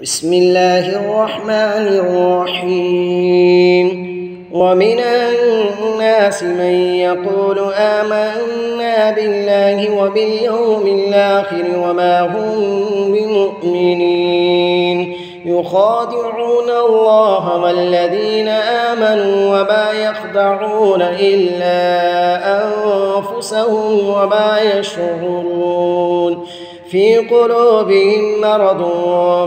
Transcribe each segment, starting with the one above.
بسم الله الرحمن الرحيم ومن الناس من يقول آمنا بالله وباليوم الآخر وما هم بمؤمنين يخادعون الله والذين آمنوا وما يخدعون إلا أنفسهم وما يشعرون في قلوبهم مرض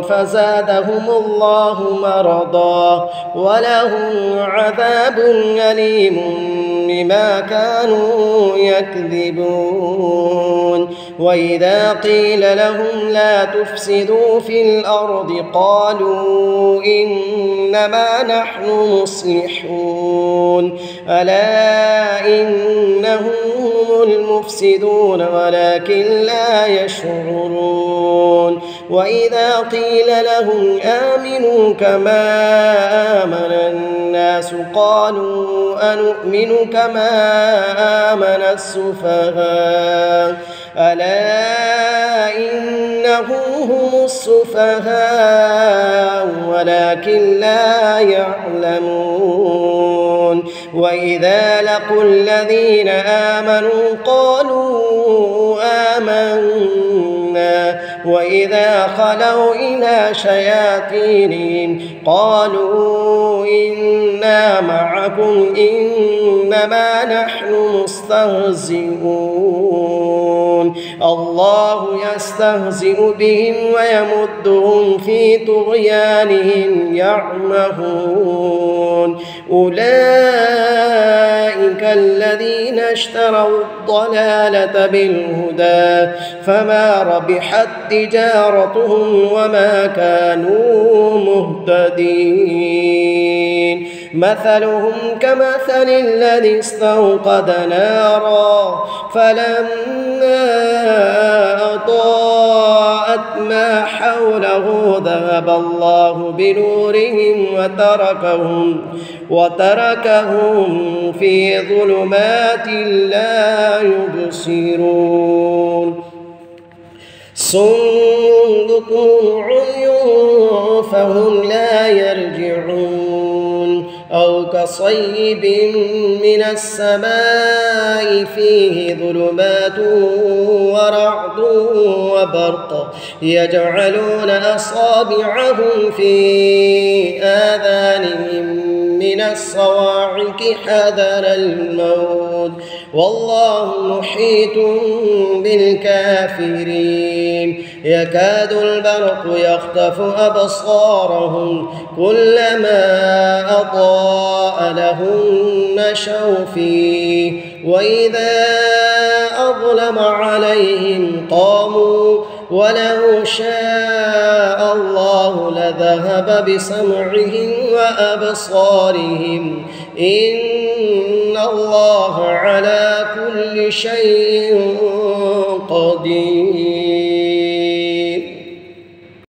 فزادهم الله مرضا ولهم عذاب أليم بما كانوا يكذبون وإذا قيل لهم لا تفسدوا في الأرض قالوا إنما نحن مصلحون ألا إنهم هم المفسدون ولكن لا يشعرون وإذا قيل لهم آمنوا كما آمن الناس قالوا أنؤمن كما آمن السفهاء ألا إنهم هم السفهاء ولكن لا يعلمون وإذا لقوا الذين آمنوا قالوا آمنا وإذا خلوا إلى شياطينهم قالوا إنا معكم إنما نحن مستهزئون الله يستهزئ بهم ويمدهم في طغيانهم يعمهون أولئك الذين اشتروا الضلالة بالهدى فما ربحت تجارتهم وما كانوا مهتدين مثلهم كمثل الذي استوقد نارا فلما أضاءت ما حوله ذهب الله بنورهم وتركهم في ظلمات لا يبصرون صم بكم عمي فهم لا يرجعون أو كصيب من السماء فيه ظلمات ورعد وبرق يجعلون أصابعهم في آذانهم من الصواعق حذر الموت والله محيط بالكافرين يكاد البرق يخطف أبصارهم كلما أضاء لهم مشوا فيه وإذا أظلم عليهم قاموا ولو شاء الله لذهب بسمعهم وأبصارهم إن الله على كل شيء قدير.